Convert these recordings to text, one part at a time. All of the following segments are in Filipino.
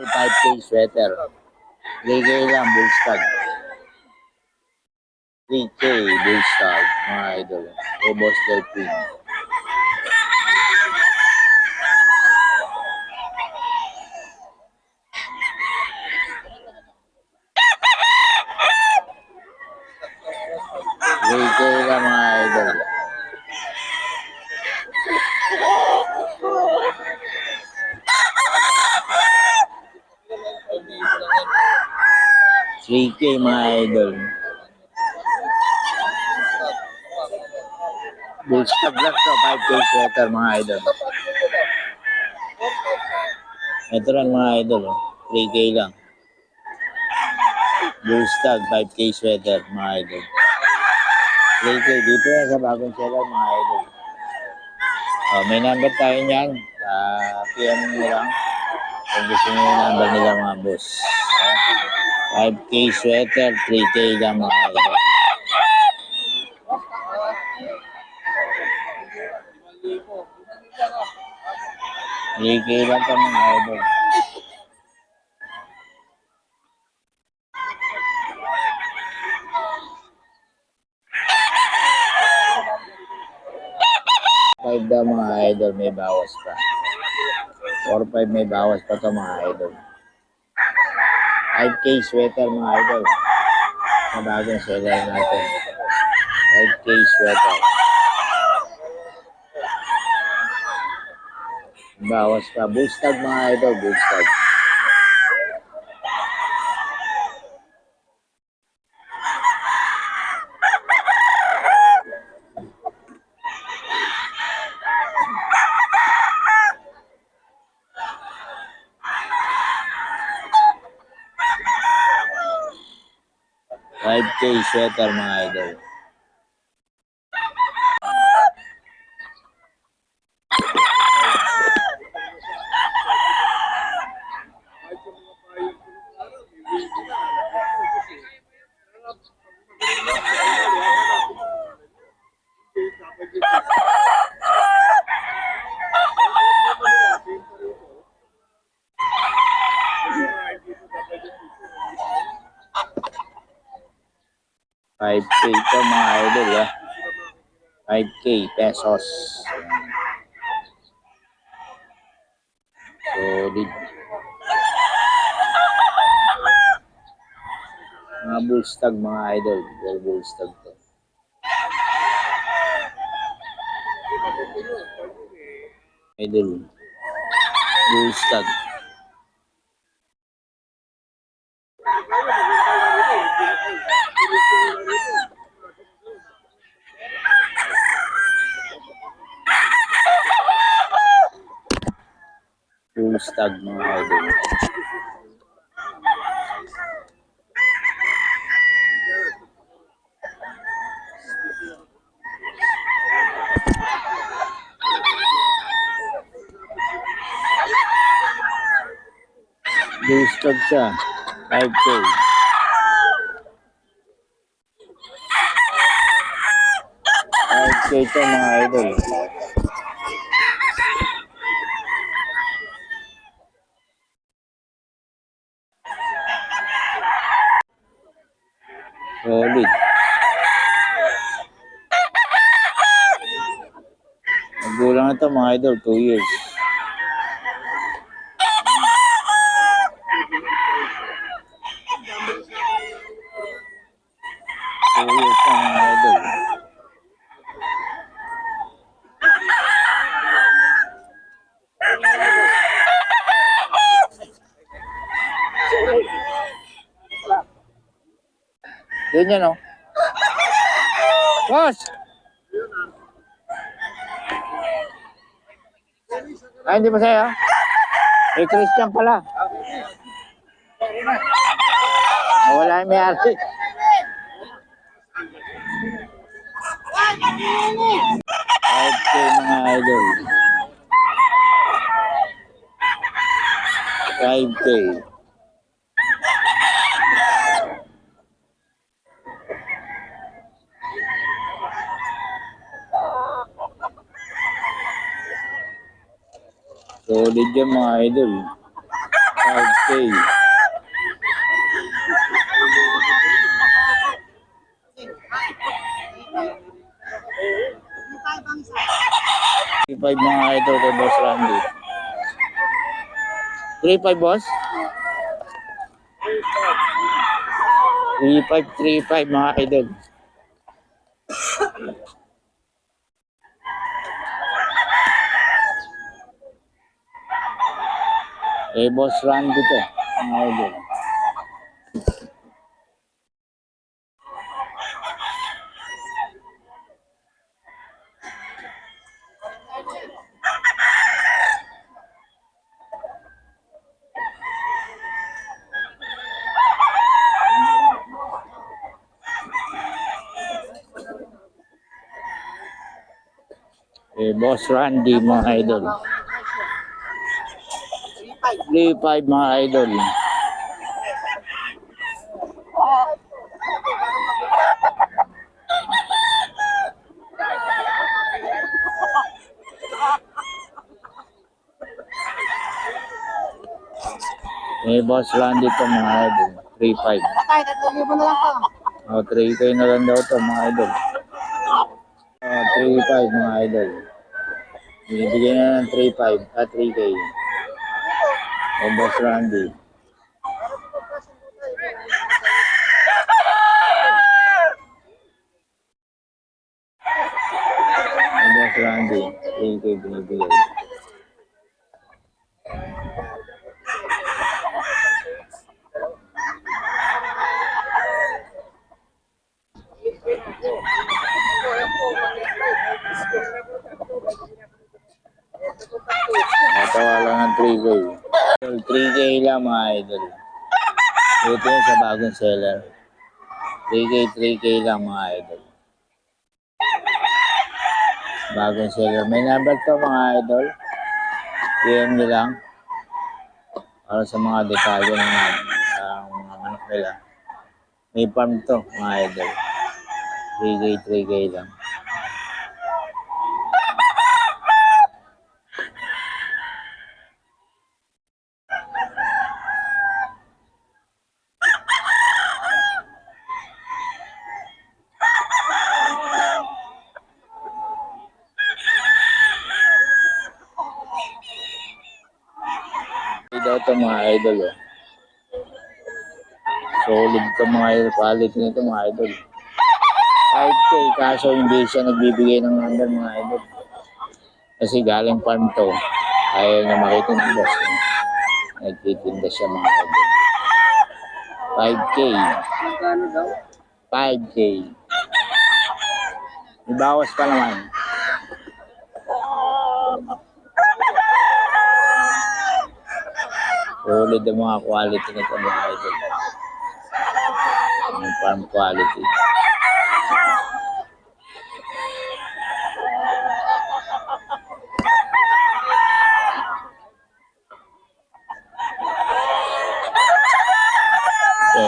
5K sweater. 3K lang, bullstag. 3K bullstag, mga idol. Robust Delphine. K lang, mga idol. $3K, mga idol. Bullstag lang to, 5K sweater, mga idol. Ito lang, mga idol. 3K lang. Bullstag, 5K sweater, mga idol. 3K, dito na sa bagong seller, mga idol. May number tayo niyan. PM mo lang. Kung gusto nyo yung number nila, mga boss. 5K sweater, 3K lang, mga idol. $3K lang ito, mga idol. $5 daw, mga idol, may bawas pa. 4-5 may bawas pa ito, mga idol. 5K sweater, mga idol. Sa bagong seller natin. 5K sweater. Bawas pa. Bullstag, mga idol. Bullstag. $5K sweater, mga idol. $5K ito, mga idol. 5K pesos. Solid. Mga bullstag, mga idol. Well, bullstag to. Idol. Bullstag. Bullstag, mga idol. Bullstag siya. 5K. Ito, mga idol. Solid. Magulang na ito, mga idol. 2 years. Mga idol. Ganyan, no? Boss! Ay, hindi ba sa'yo? Eh, Christian pala. Wala yung may-ari. 5K, mga idol. 5K. Solid yung, mga idol. 5K. Five mga idol kay Boss Randy. 3-5 boss? 3-5 mga idol. Eh, Boss Randy to, mga idol. Eh, Boss Randy mga idol. 3-5 mga idol. Eh, Boss Randy to mga idol. 3-5. Patay, 3,000 na lang to. O, 3K na lang daw to mga idol. 3-5 mga idol. Binibigyan na ng 3-5 at 3K. Eh, Boss Randy. Eh, Boss Randy. 3K binibigay. Natawa lang ng 3K. 3K lang mga idol. Ito yung sa bagong seller. 3K lang mga idol. Bagong seller. May number to mga idol. PM nyo lang. Para sa mga detalye ng mga manok nila. May farm to mga idol. 3K lang. Daw ito mga idol. Oh. Solid ito mga idol. Quality nito mga idol. 5K kaso hindi siya nagbibigay ng number mga idol. Kasi galing farm to. Ayaw niya makita ng boss. Nagtitinda siya mga idol. 5K. Magkano daw? 5K. May bawas pa naman. Solid ang mga quality nito mga idol. Yung farm quality. So,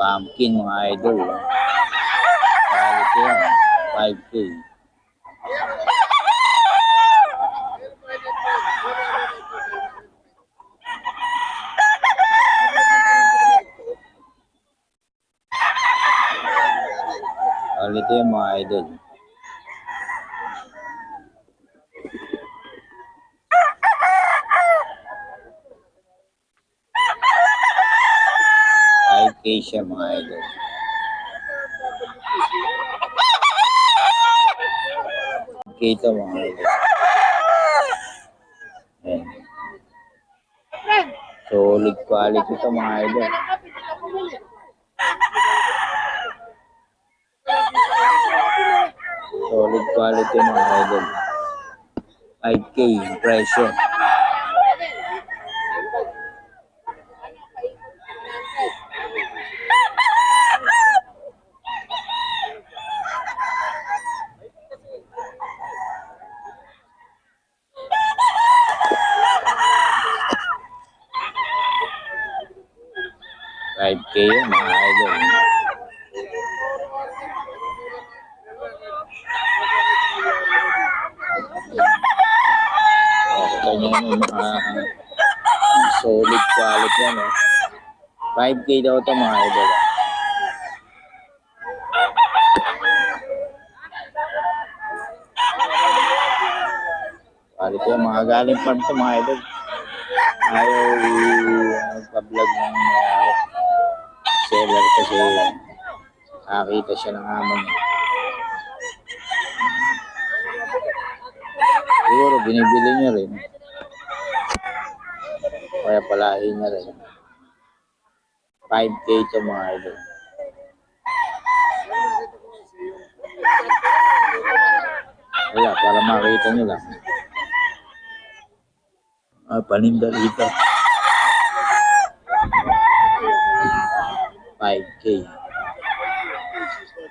pumpkin mga idol. Quality yan. 5K. Quality yan mga idol. Siya mga idol. Kita mga idol. Ayan. Solid quality ito mga idol. Solid quality mga idol. 5K yung presyo. $5K yun mga idol. Kanya yung Solid quality yan, oh. 5K daw ito mga idol. Quality yan, mga galing farm to mga idol. Ayaw magpa-vlog ng seller kasi nakakita siya ng amo niya. Siguro binibili niya rin. Kaya palahin niya rin. 5K ito mga idol. Wala, para makita nyo lang. Paninda dito. 5K.